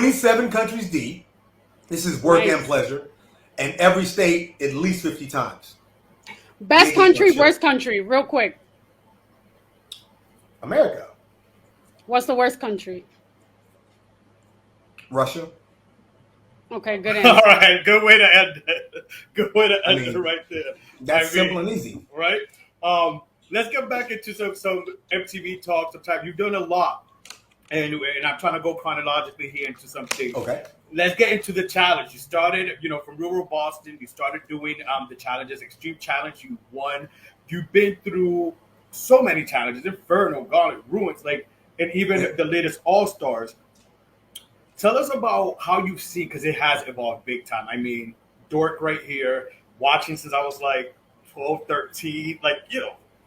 27 countries deep. This is work and Nice. pleasure. And every state at least 50 times. We Best ain't getting no country, chill. worst country, real quick. America. What's the worst country? Russia. Okay, good All answer. right, good way to end it. Good way to I end it mean, right there. that's I simple mean, and easy. right? Let's get back into some MTV talk. Sometimes you've done a lot, and I'm trying to go chronologically here into some things. Okay. Let's get into the challenge. You started, from rural Boston. You started doing the challenges, Extreme Challenge. You won. You've been through so many challenges: Inferno, Gauntlet, Ruins, and even the latest All Stars. Tell us about how you've seen, because it has evolved big time. I mean, Dork right here, watching since I was like 12, 13,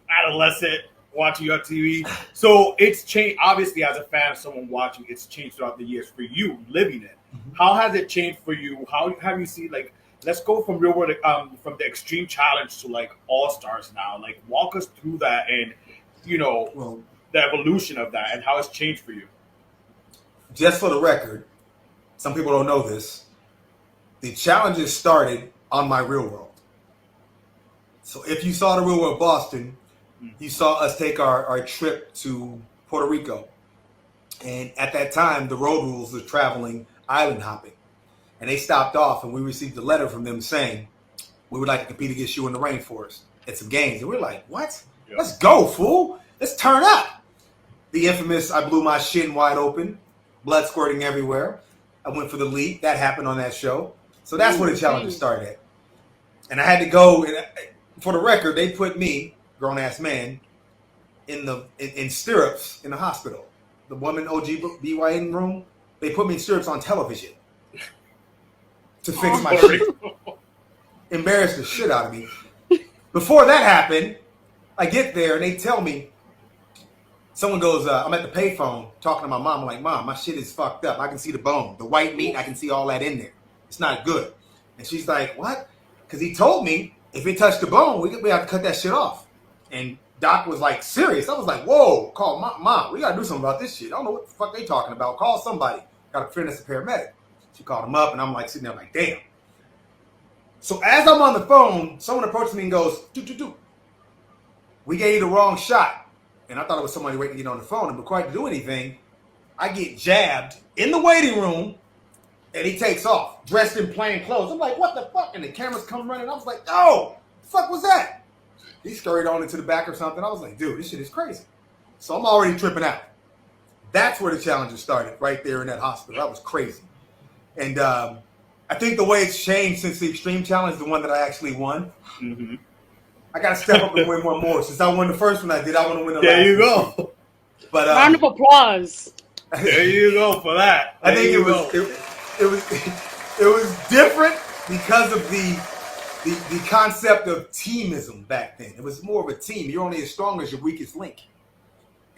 adolescent, watching you on TV. So it's changed, obviously, as a fan of someone watching, it's changed throughout the years for you living it. Mm-hmm. How has it changed for you? How have you seen, let's go from real world, from the Extreme Challenge to All Stars now. Walk us through that and, Well, the evolution of that and how it's changed for you. just for the record, some people don't know this. The challenges started on my real world. So if you saw the real world Boston, you saw us take our trip to Puerto Rico. And at that time, the road rules was traveling island hopping. And they stopped off and we received a letter from them saying, we would like to compete against you in the rainforest at some games. And we're like, what? Yeah. Let's go, fool. Let's turn up. The infamous, I blew my shin wide open, blood squirting everywhere. I went for the lead. That happened on that show. So that's where the challenges started at. And I had to go, and for the record, they put me, grown-ass man, in stirrups in the hospital. The woman OGBYN room, they put me in stirrups on television to fix my shit. Embarrassed the shit out of me. Before that happened, I get there and they tell me, someone goes, I'm at the payphone talking to my mom. I'm like, Mom, my shit is fucked up. I can see the bone, the white meat. I can see all that in there. It's not good. And she's like, what? Because he told me if it touched the bone, we have to cut that shit off. And Doc was like, serious. I was like, whoa, call Mom. We got to do something about this shit. I don't know what the fuck they talking about. Call somebody. Got a friend that's a paramedic. She called him up and I'm like sitting there like, damn. So as I'm on the phone, someone approaches me and goes, do. We gave you the wrong shot. And I thought it was somebody waiting to get on the phone. And before I could do anything, I get jabbed in the waiting room and he takes off, dressed in plain clothes. I'm like, what the fuck? And the cameras come running. I was like, oh, the fuck was that? He scurried on into the back or something. I was like, dude, this shit is crazy. So I'm already tripping out. That's where the challenges started, right there in that hospital. That was crazy. And I think the way it's changed since the Extreme Challenge, the one that I actually won, Mm-hmm. I got to step up and win one more. Since I won the first one I did, I want to win the last There you one. go. But Round of applause. There you go for that. I think There it you was go. it was different because of the concept of teamism back then. It was more of a team. You're only as strong as your weakest link.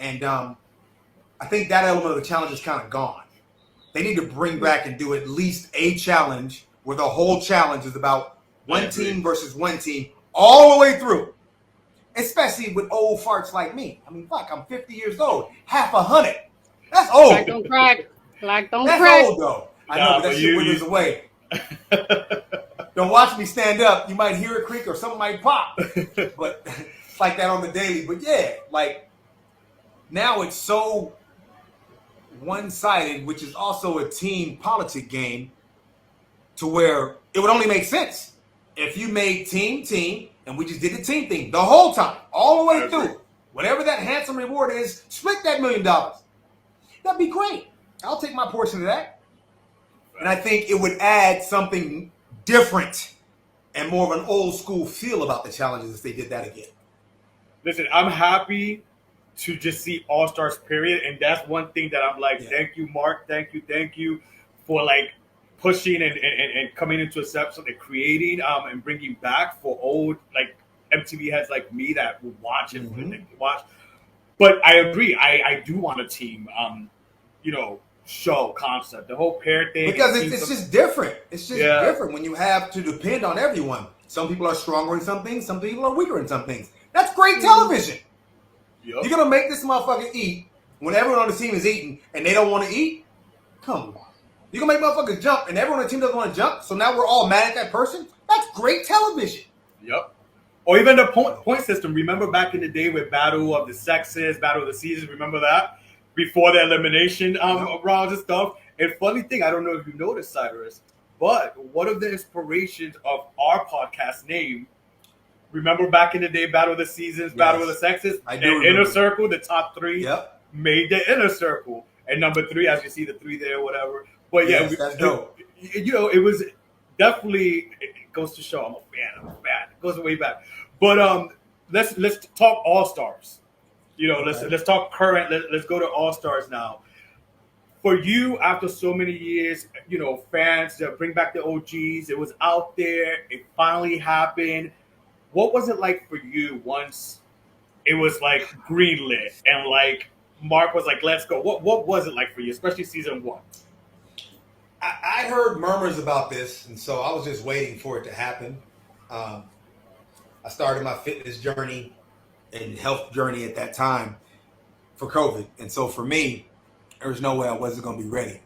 And I think that element of the challenge is kind of gone. They need to bring back and do at least a challenge where the whole challenge is about one team versus one team all the way through. Especially with old farts like me. I mean, fuck, I'm 50 years old. Half 100. That's old. Black don't crack. Black don't That's crack. old, though. I Nah, know, but that but shit withers away. Don't watch me stand up. You might hear a creak or something might pop. But it's like that on the daily. But yeah, now it's so one-sided, which is also a team politic game, to where it would only make sense if you made team, and we just did the team thing the whole time, all the way through. Whatever that handsome reward is, split that $1 million. That'd be great. I'll take my portion of that. And I think it would add something different and more of an old school feel about the challenges if they did that again. Listen, I'm happy to just see All Stars, period. And that's one thing that I'm like, Thank you, Mark. Thank you for pushing and coming into a substance and creating and bringing back for old MTV heads like me that would watch and watch. But I agree. I do want a team, show concept, the whole pair thing. Because it's just different. It's just different when you have to depend on everyone. Some people are stronger in some things. Some people are weaker in some things. That's great television. Yep. You're going to make this motherfucker eat when everyone on the team is eating and they don't want to eat? Come on. You gonna make motherfuckers jump, and everyone on the team doesn't want to jump, so now we're all mad at that person? That's great television. Yep. Or even the point system. Remember back in the day with Battle of the Sexes, Battle of the Seasons, remember that? Before the elimination rounds and stuff. And funny thing, I don't know if you noticed, Cyrus, but one of the inspirations of our podcast name, remember back in the day, Battle of the Seasons, Battle of the Sexes, I do remember. Inner Circle, the top three, Yep. made the Inner Circle. And number 3, as you see the 3 there, whatever. But yeah, that's dope. It was definitely, it goes to show I'm a fan. It goes way back. But let's talk All-Stars. Let's talk current. Let's go to All-Stars now. For you, after so many years, fans bring back the OGs. It was out there. It finally happened. What was it like for you once it was like greenlit and like Mark was like, "Let's go"? What was it like for you, especially season 1? I heard murmurs about this, and so I was just waiting for it to happen. I started my fitness journey and health journey at that time for COVID. And so for me, there was no way I wasn't going to be ready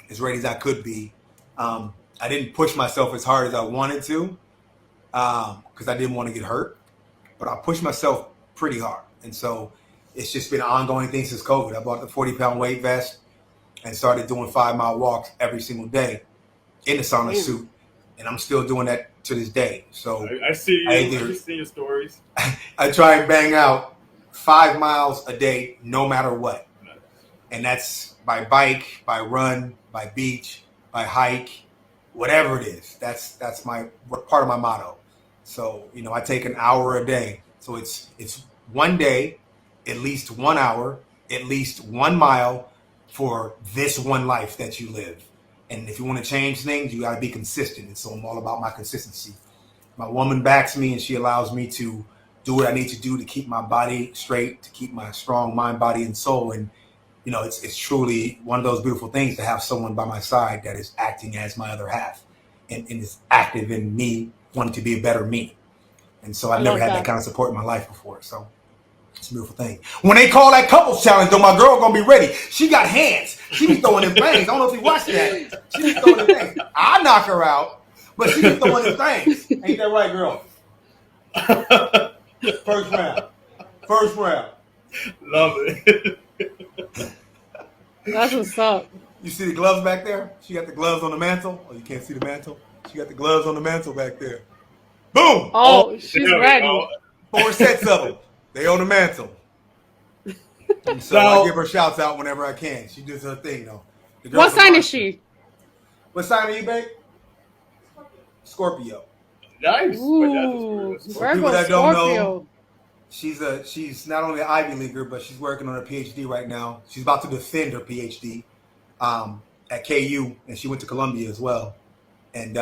as I could be. I didn't push myself as hard as I wanted to because I didn't want to get hurt, but I pushed myself pretty hard. And so it's just been an ongoing thing since COVID. I bought the 40-pound weight vest and started doing 5-mile walks every single day in the sauna suit. And I'm still doing that to this day. So I see you. I see your stories. I try and bang out 5 miles a day, no matter what. And that's by bike, by run, by beach, by hike, whatever it is. That's my part of my motto. So, I take an hour a day. So it's one day, at least 1 hour, at least 1 mile for this one life that you live. And if you want to change things, you got to be consistent. And so I'm all about my consistency. My woman backs me and she allows me to do what I need to do to keep my body straight, to keep my strong mind, body, and soul. And, it's truly one of those beautiful things to have someone by my side that is acting as my other half and is active in me wanting to be a better me. And so I've never had that kind of support in my life before. So it's a beautiful thing. When they call that couples challenge, though, my girl gonna be ready. She got hands. She be throwing them things. I don't know if you watched that. She be throwing them things. I knock her out, but she be throwing them things. Ain't that right, girl? First round. Love it. That's what's up. You see the gloves back there? She got the gloves on the mantle. Oh, you can't see the mantle? She got the gloves on the mantle back there. Boom! Oh, she's ready. 4 sets of them. They on the mantle. And so I give her shouts out whenever I can. She does her thing, though. What sign is she? What sign are you, babe? Scorpio. Nice. Ooh, For people that don't know, she's not only an Ivy Leaguer, but she's working on her PhD right now. She's about to defend her PhD at KU, and she went to Columbia as well. And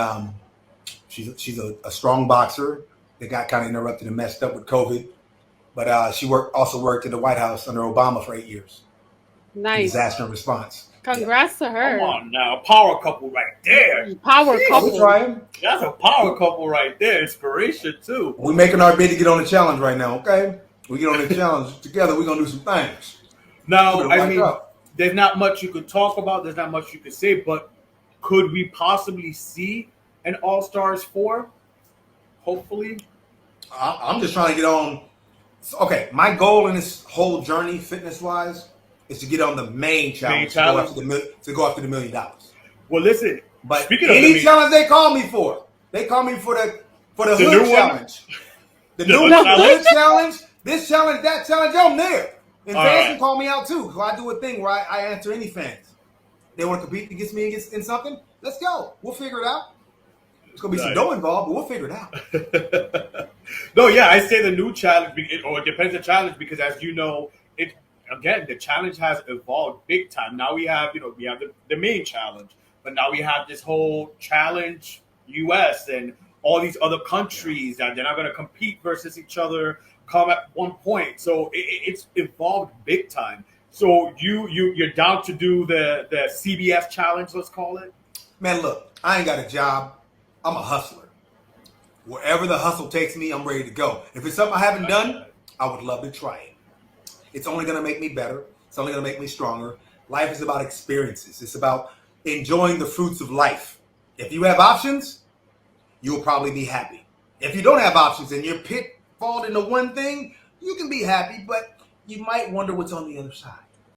she's a strong boxer that got kind of interrupted and messed up with COVID. But she also worked in the White House under Obama for 8 years. Nice. Disaster and response. Congrats to her. Come on now. Power couple right there. Power couple. We're trying. That's a power couple right there. Inspiration, too. We're making our bid to get on the challenge right now, okay? We get on the challenge together, we're going to do some things. Now, I mean, there's not much you could talk about. There's not much you could say. But could we possibly see an All-Stars 4? Hopefully. I'm just trying to get on. Okay, my goal in this whole journey, fitness-wise, is to get on the main challenge, to go after the $1 million. Well, listen. But speaking any of challenge they call me for, they call me for the hood challenge. The new hood challenge, this challenge, that challenge, I'm there. And fans can call me out too. So I do a thing where I answer any fans. They want to compete against me in something? Let's go. We'll figure it out. There's going to be some dough involved, but we'll figure it out. No, yeah, I say the new challenge, or it depends on the challenge, because as you know, the challenge has evolved big time. Now we have the main challenge, but now we have this whole challenge US and all these other countries that they're not going to compete versus each other come at one point. So it's evolved big time. So you're down to do the CBS challenge, let's call it? Man, look, I ain't got a job. I'm a hustler. Wherever the hustle takes me, I'm ready to go. If it's something I haven't done, I would love to try it. It's only going to make me better. It's only going to make me stronger. Life is about experiences. It's about enjoying the fruits of life. If you have options, you'll probably be happy. If you don't have options and you're pitfalled into one thing, you can be happy, but you might wonder what's on the other side.